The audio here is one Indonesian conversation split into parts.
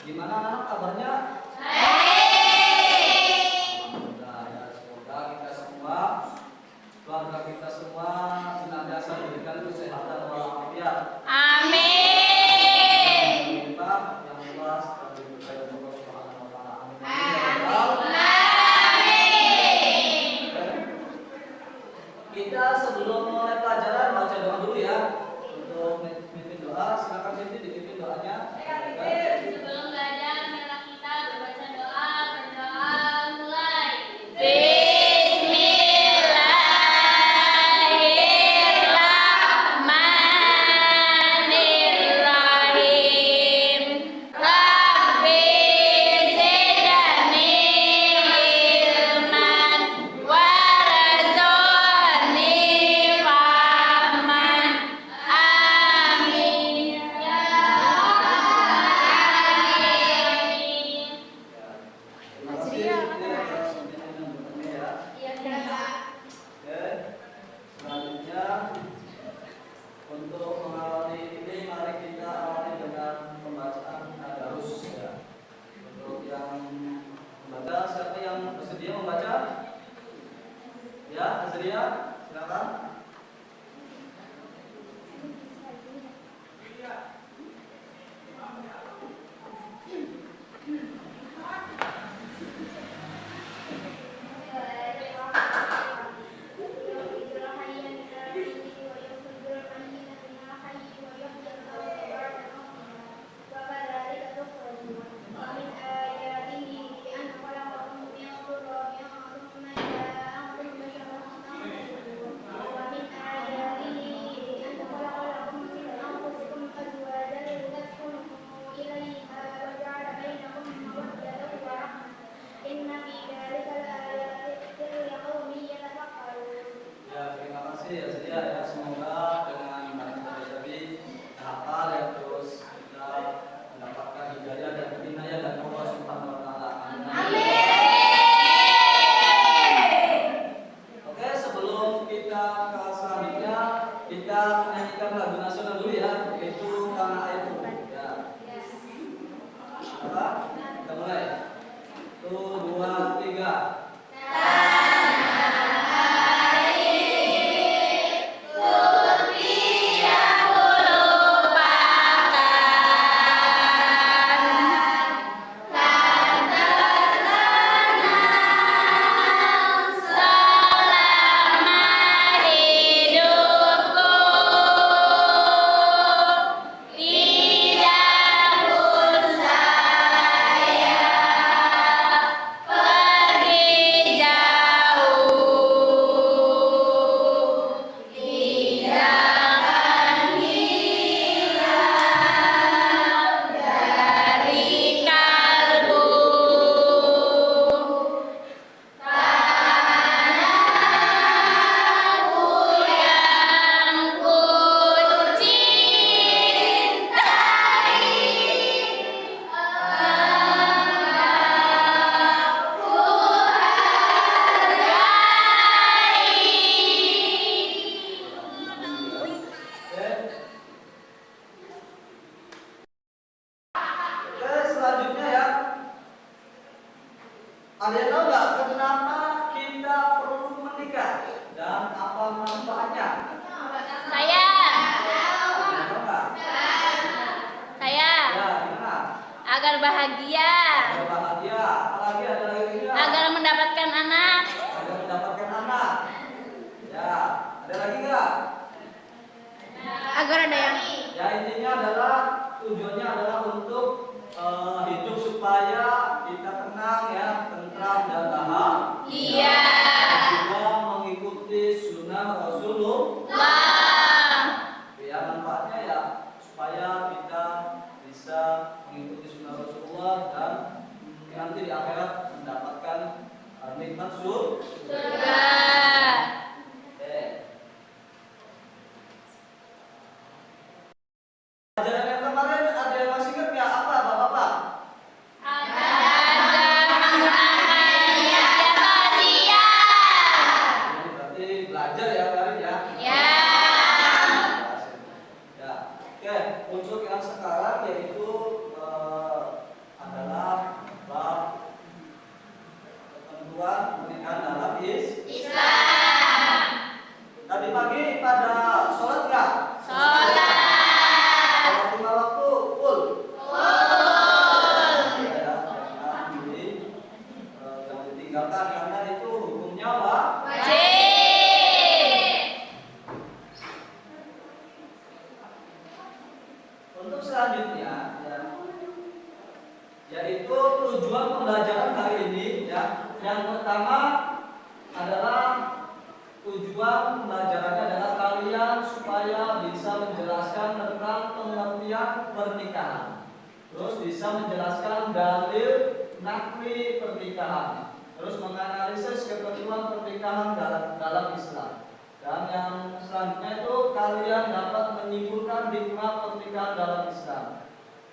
Gimana anak kabarnya? Alhamdulillah ya, semoga kita semua, keluarga kita semua senantiasa diberikan kesehatan walafiat. Amin. Kita yang luas dan diberkahi Allah Subhanahu wa taala. Amin. Kita sebelum mulai pelajaran baca doa dulu ya. Untuk mimpin doa, silakan Siti dipimpin doanya. Sebelum belajar, marilah kita berbaca doa. Berdoa mulai. Bismillahirrahmanirrahim. Rabbi zidni ilman warzuqni fahman. Amin ya alamin. Terima kasih Siti atas pembinaan ya. Iya, Kak. Oke. Selanjutnya untuk mengawali ini, mari kita awali dengan pembacaan tadarus ya. Untuk yang membaca, siapa yang bersedia membaca? Ya, bersedia? Silakan. Ya, terima kasih ya sedia ya. Semoga dengan banyak tadi hafal ya, terus kita mendapatkan hidayah dan inayah dari Allah Subhanahu wa taala. Oke, sebelum kita ke selanjutnya, kita menyanyikan lagu nasional dulu ya, yaitu Tanah Airku. Ya. Apa? Kita mulai. 1, 2, 3. Oke, selanjutnya ya. Ada yang tahu nggak kenapa kita perlu menikah dan apa manfaatnya? Saya. Tahu nggak? Saya. Ya, gimana? Agar bahagia. Agar bahagia. Apalagi ada lagi nggak? Agar mendapatkan anak. Agar mendapatkan anak. Ya, ada lagi nggak? Agar ada yang Ya, intinya adalah tujuannya adalah untuk hidup supaya kita tenang ya, tentram dan bahagia. Iya. Juga mengikuti sunnah Rasulullah. Ya, manfaatnya ya supaya kita bisa mengikuti sunnah Rasulullah dan nanti di akhirat mendapatkan nikmat surga. Oke. Pelajaran yang kemarin ada yang masih ingat nggak apa bapak-bapak? Ini berarti belajar ya kemarin ya. Ya. Ya. Oke, untuk yang sekarang yaitu Untuk selanjutnya ya, yaitu tujuan pembelajaran hari ini ya. Yang pertama adalah tujuan pembelajarannya adalah kalian supaya bisa menjelaskan tentang pengertian pernikahan. Terus bisa menjelaskan dalil nakli pernikahan. Terus menganalisis ketentuan pernikahan dalam Islam. Dan yang selanjutnya itu kalian dapat menyimpulkan hikmah pernikahan dalam Islam.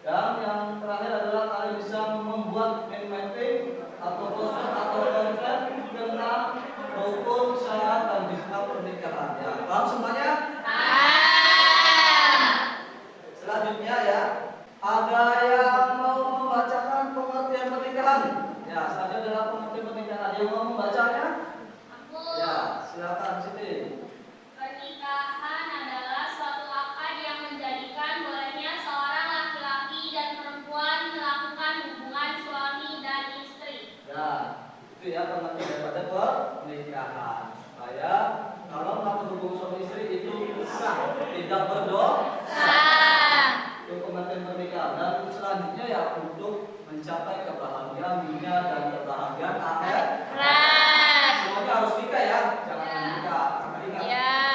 Dan yang terakhir adalah kalian bisa membuat mapping atau poster atau konten tentang rukun, syarat dan hikmah pernikahan. Ya, paham semuanya? Selanjutnya ya, ada yang mau membacakan pengertian pernikahan. Ya, selanjutnya adalah pengertian pernikahan. Ada yang mau membacanya? Ya, silakan Siti. Pernikahan adalah suatu akad yang menjadikan bolehnya seorang laki-laki dan perempuan melakukan hubungan suami dan istri. Ya, itu ya pengertian daripada pernikahan. Supaya kalau melakukan hubungan suami istri itu sah, tidak berdosa. Itu pengertian pernikahan. Dan selanjutnya ya untuk mencapai kebahagiaan dunia dan kebahagiaan akhirat. Semuanya harus nikah ya, jangan menikah. Karena ingat,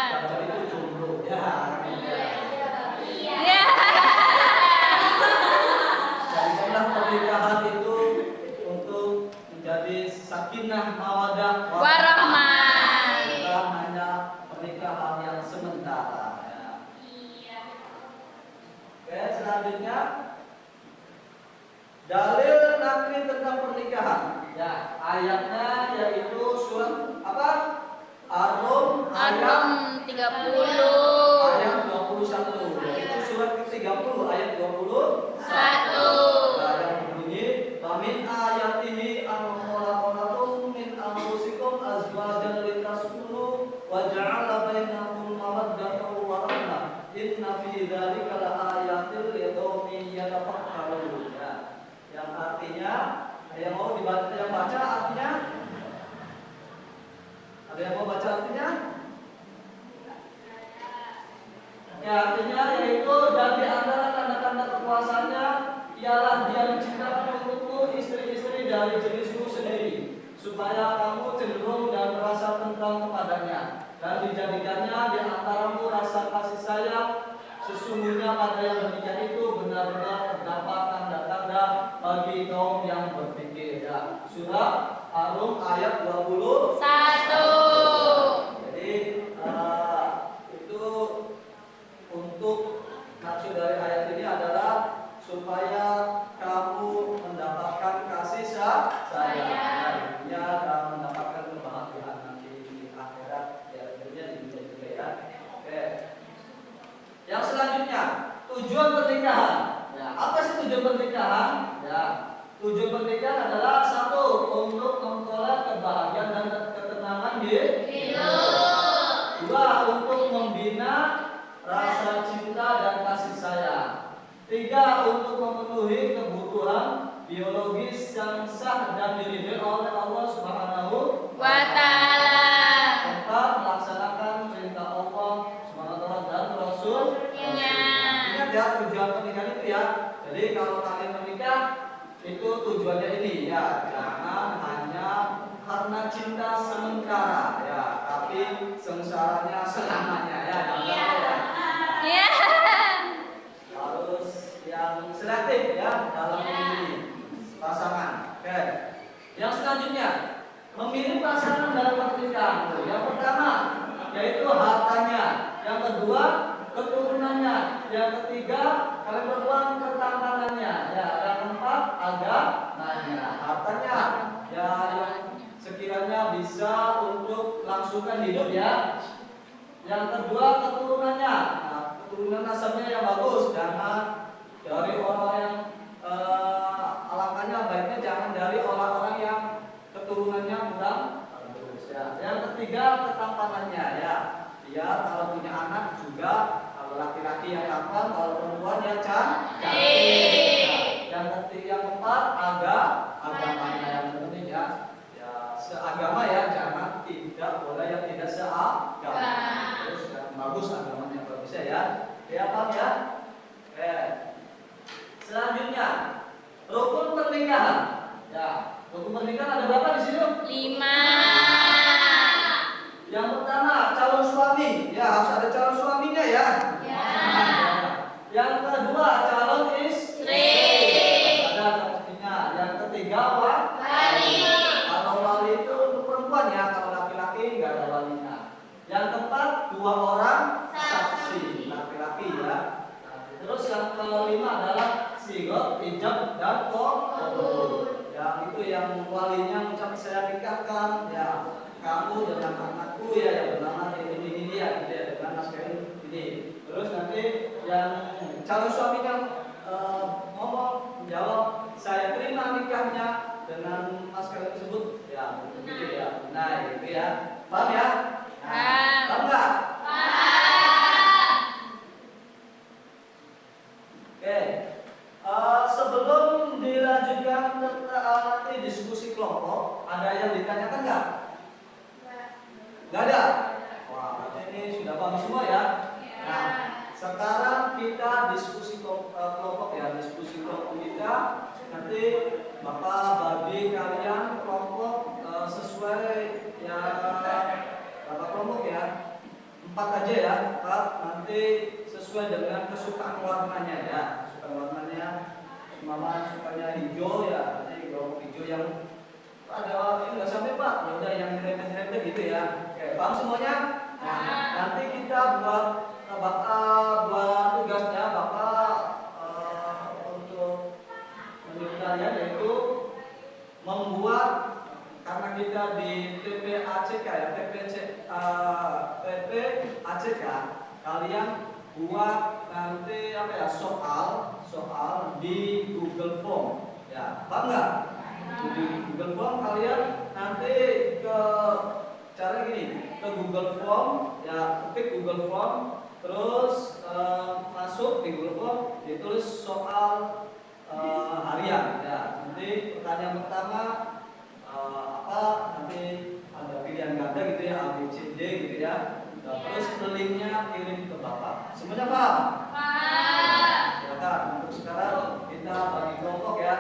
yang jadi itu jomblo. Ya, jadikanlah pernikahan itu untuk menjadi sakinah mawadah Warahmah. bukan hanya pernikahan yang sementara. Ya. Oke, selanjutnya dalil nakli tentang pernikahan. Ya, ayatnya yaitu surat apa? Ar-Rum Ar-Rum 30. ayat 21. Yaitu surat ke-30 ayat 21. Nah, yang berbunyi, "Wa min ayatihi an khalaqakum min anfusikum azwajan litaskunu wa ja'ala bainakum mawaddatan wa rahmah. Inna fi dzalika laayatin liqaumin yatafakkarun." Ya. Yang artinya, ada yang mau dibaca, yang baca artinya? Ada yang mau baca artinya? Ya, artinya yaitu dan di antara tanda-tanda kekuasaannya ialah Dia menciptakan untukmu istri-istri dari jenismu sendiri, supaya kamu cenderung dan merasa tentram kepadanya, dan dijadikannya di antaramu rasa kasih sayang. Sesungguhnya pada yang demikian itu benar-benar terdapat tanda-tanda bagi kaum yang berpikir. Ya, surah Ar-Rum ayat 21. Jadi itu untuk maksud dari ayat ini adalah supaya kamu mendapatkan kasih sayang dunia dan mendapatkan kebahagiaan nanti di akhirat, ya tentunya di dunia juga ya. Oke. Yang selanjutnya, tujuan pernikahan. Ya, apa sih tujuan pernikahan? Ya, tujuan pernikahan adalah satu, untuk memperoleh kebahagiaan dan ketenangan hidup. Dua, untuk membina rasa cinta dan kasih sayang. Tiga, untuk memenuhi kebutuhan biologis yang sah dan diridhoi oleh Allah Subhanahu wa Ta'ala. Empat, melaksanakan perintah Allah Subhanahu wa Ta'ala dan Rasul-Nya. Ingat ya tujuan pernikahan itu ya. Jadi kalau kalian menikah itu tujuannya ini ya, jangan hanya karena cinta sementara ya, tapi sengsaranya selamanya ya. Iya. Harus yang selektif ya dalam memilih pasangan. Oke. Yang selanjutnya, memilih pasangan dalam pernikahan. Yang pertama yaitu hartanya, yang kedua keturunannya, yang ketiga kalian berdua ketampanannya, ya, yang keempat agamanya. Hartanya ya yang sekiranya bisa untuk langsungkan hidup ya. Yang kedua keturunannya, nah, keturunan nasabnya yang bagus, jangan dari orang yang alangkahnya baiknya jangan dari orang-orang yang keturunannya kurang bagus ya. Yang ketiga ketampanannya ya, biar kalau punya anak juga kalau laki-laki yang tampan, kalau perempuan yang cantik. Yang ketiga, yang keempat agamanya yang penting ya, ya seagama ya, jangan tidak boleh yang tidak seagama. Terus yang bagus agamanya kalau bisa ya. Ya paham ya? Oke. pernikahan ada berapa di sini? 5. Yang pertama calon suami, ya harus ada calon suaminya ya. Ya. Yang kedua calon istri, ada calon istrinya. Yang ketiga Wali. kalau wali itu untuk perempuan ya, kalau laki-laki nggak ada walinya. Yang keempat 2 orang saksi laki-laki ya. Nah, terus yang kelima adalah sigot, ijab dan qabul. Ya itu yang walinya mengucap saya nikahkan ya kamu dengan anakku ya yang bernama ini ya gitu ya dengan mas Kevin ini. Terus nanti yang calon suaminya ngomong menjawab saya terima nikahnya dengan mas Kevin tersebut ya begitu ya. Nah itu ya paham ya? Paham. Paham nggak? Paham. Oke. Sebelum dilanjutkan nanti diskusi kelompok, ada yang ditanyakan nggak? Nggak ada? Wah, berarti ini sudah paham semua ya? Nah, sekarang kita diskusi kelompok ya, diskusi kelompok kita. Nanti Bapak bagi kalian kelompok sesuai ya berapa kelompok ya? 4 aja ya, 4. Nanti sesuai dengan kesukaan warnanya ya. Kesukaan warnanya, Mama sukanya hijau ya, nanti kelompok hijau yang ada ini nggak sampai Pak, ya udah yang rempet-rempet gitu ya. Oke, paham semuanya? Nah, nanti kita buat tugasnya Bapak untuk menurut kalian yaitu membuat karena kita di TPACK ya, TPACK kalian buat nanti apa ya soal di Google Form ya, paham nggak? Di Google Form kalian nanti ke cara gini ke Google Form ya, ketik Google Form terus masuk di Google Form ditulis soal harian ya. Nanti pertanyaan pertama apa nanti ada pilihan ganda gitu ya, A B C D gitu ya. Nah, terus linknya kirim ke Bapak. Semuanya paham? Paham. Ya kan. Untuk sekarang kita bagi kelompok ya.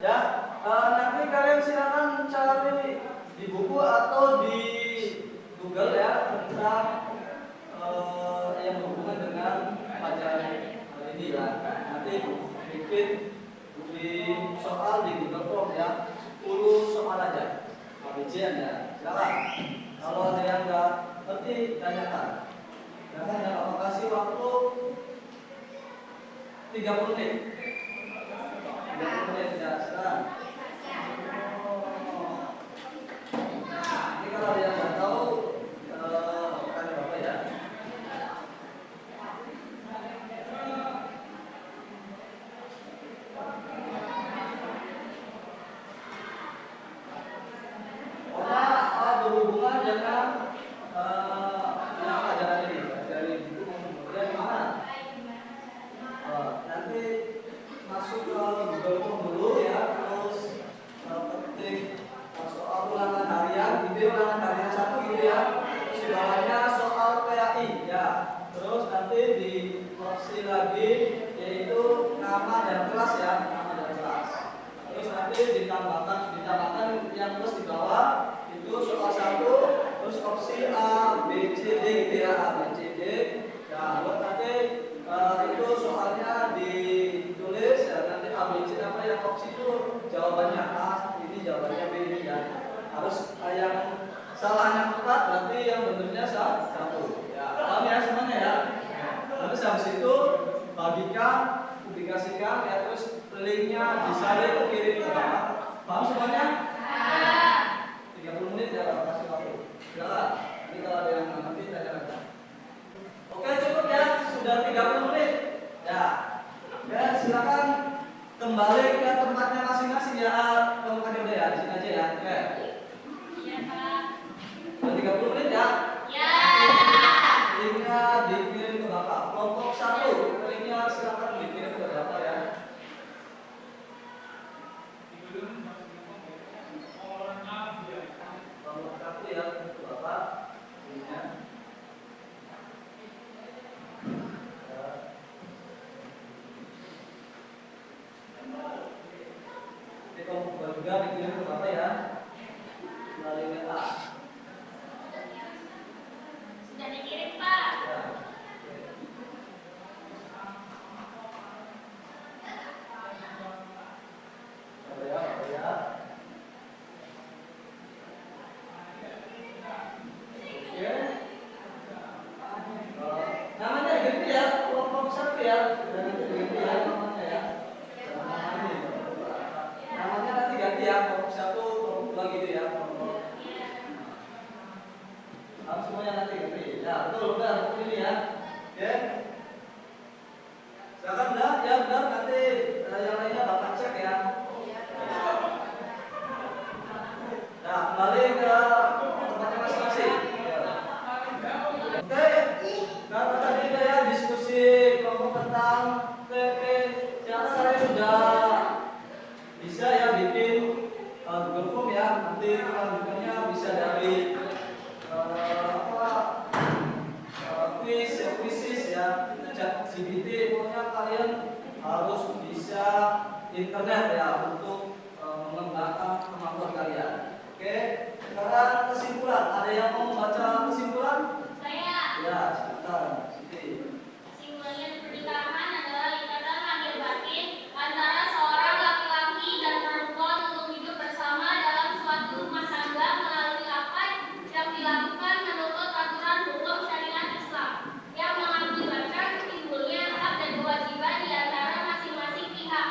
Ya, nanti kalian silakan cari di buku atau di Google ya tentang yang berhubungan dengan pelajaran ini ya. Nanti bikin di soal di Google Form ya, 10 soal aja, ABC ya. Silakan. Kalau ada yang nggak ngerti tanyakan. Jangan ya, Bapak kasih waktu 30 menit. 30 menit ya, silakan. Ini kalau ada yang nggak tahu tanya Bapak ya. Berhubungan dengan pelajaran ini dari buku kemudian gimana? Nanti masuk ke Google Form dulu ya, terus ketik soal ulangan harian, gitu ulangan harian 1 gitu ya. Terus di bawahnya soal PAI ya. Terus nanti di opsi lagi yaitu nama dan kelas ya, nama dan kelas. Terus nanti ditambahkan yang terus di bawah itu soal 1, terus opsi A, B, C, D gitu ya, A, B, C, D. Nah, buat nanti itu soalnya ditulis ya, nanti A, B, C apa yang opsi itu jawabannya A, ini jawabannya B ini ya. Harus yang salahnya 4, berarti yang benernya 1 ya. Paham ya semuanya ya? Terus habis itu bagikan, publikasikan ya, terus linknya disalin kirim ke Bapak. Paham semuanya? 30 menit ya, Bapak kasih waktu. Silakan. Ini kalau ada yang nanti tanya lagi. Oke, cukup ya. Sudah 30 menit. Ya. Ya, silakan kembali ke tempatnya masing-masing ya. Kamu kan udah ya, di sini aja ya. Oke. Iya, Pak. Sudah 30 menit ya. Ya. Linknya dikirim ke Bapak. Kelompok 1, linknya silakan dikirim ke Bapak ya. Kelompok 1 ya, ke Bapak. Linknya. Ini kelompok 2 juga juga dikirim ke Bapak ya melalui WA. Sudah dikirim, Pak. Ya. Oke. Ya, ya. Oke. Namanya gitu ya, kelompok satu ya. Nanti ganti ya namanya ya. Namanya nanti ganti ya, kelompok satu, kelompok dua gitu ya. Harus semuanya nanti ganti. Ya, betul, benar, ini ya. Oke. Silakan udah, ya benar, nanti yang lainnya Bapak cek ya. Nah, kembali ke tempatnya masing-masing. Oke, karena tadi itu ya diskusi kelompok tentang PP, ternyata saya sudah bisa ya bikin Google Form ya. Nanti lanjutannya bisa dari quizzes ya, ChatGPT. Pokoknya kalian harus bisa internet ya untuk mengembangkan kemampuan kalian. Oke, sekarang kesimpulan. Ada yang mau membaca kesimpulan? Saya. Ya, silakan. Siti. Kesimpulannya, pernikahan adalah ikatan lahir batin antara seorang laki-laki dan perempuan untuk hidup bersama dalam suatu rumah tangga melalui akad yang dilakukan menurut aturan hukum syariat Islam yang mengakibatkan timbulnya hak dan kewajiban di antara masing-masing pihak.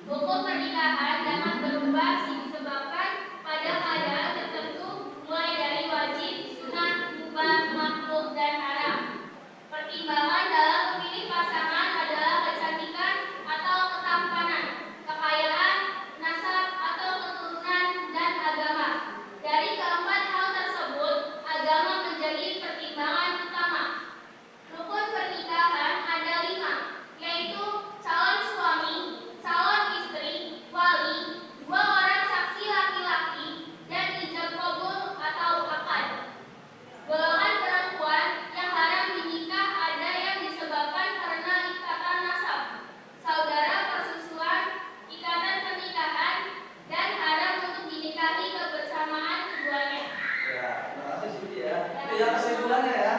Hukum pernikahan dapat berubah disebabkan pada keadaan tertentu mulai dari wajib, sunnah, mubah, makruh, dan haram. Pertimbangan dalam memilih pasangan adalah kecantikan atau ketampanan, kekayaan, nasab atau keturunan, dan agama. Dari keempat hal tersebut, agama menjadi pertimbangan utama. Rukun pernikahan ada 5, yaitu calon suami, calon istri, wali, 2 orang saksi laki-laki, dan ijab qabul atau akad. Golongan perempuan yang haram dinikah ada yang disebabkan karena ikatan nasab, saudara persusuan, ikatan pernikahan, dan haram untuk dinikahi kebersamaan keduanya. Ya, terima kasih Siti ya. Itu ya kesimpulannya ya.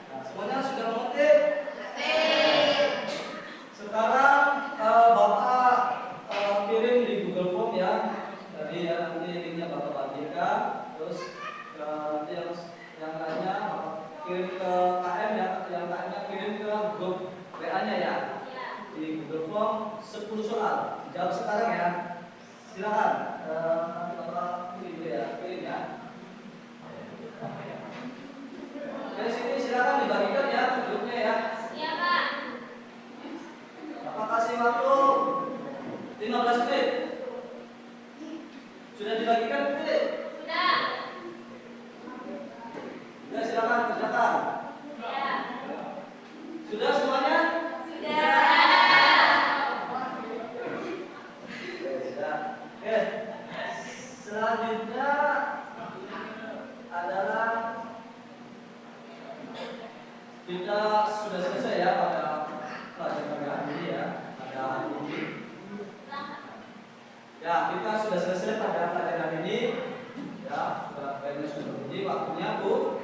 Nah, semuanya sudah mengerti? Sekarang Bapak kirim di Google Form ya. Tadi ya nanti linknya Bapak bagikan. Terus nanti yang lainnya Bapak kirim ke KM ya. Yang KM-nya kirim ke grup WA-nya ya. Di Google Form 10 soal. Jawab sekarang ya. Silakan. Nanti Bapak kirim dulu ya. Kirim ya. Dari sini silakan dibagikan ya ke grupnya ya. Iya, Pak. Bapak kasih waktu 15 menit. Sudah dibagikan belum? Sudah. Ya silakan kerjakan. Ya. Sudah semuanya? Sudah. Sudah. Oke. Selanjutnya adalah kita sudah selesai ya pada pelajaran hari ini ya. Pada hari ini. Ya, kita sudah selesai pada pelajaran ini. Ya, kayaknya sudah begini waktunya Bu.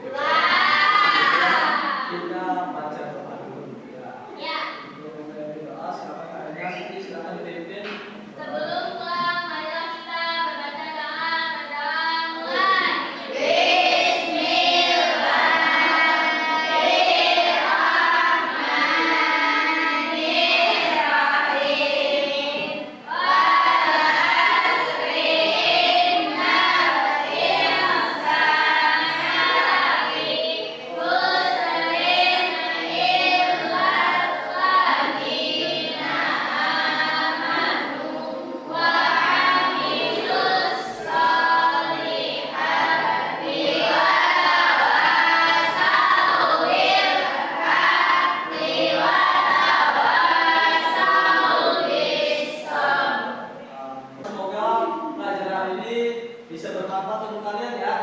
Kita baca doa dulu. Ya. Ya. Sebelum doa, silakan kalian Siti silakan dipimpin. Sebelum pulang, marilah kita membaca doa berdoa mulai. Semoga pelajaran ini bisa bermanfaat untuk kalian ya.